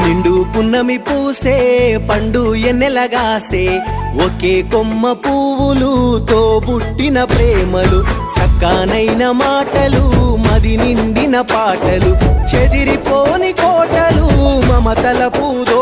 నిండు పున్నమి పూసే పండు ఎన్నెలగాసే ఒకే కొమ్మ పువ్వులు తోబుట్టిన ప్రేమలు సక్కానైన మాటలు మది నిండిన పాటలు చెదిరిపోని కోటలు మమతల పూదో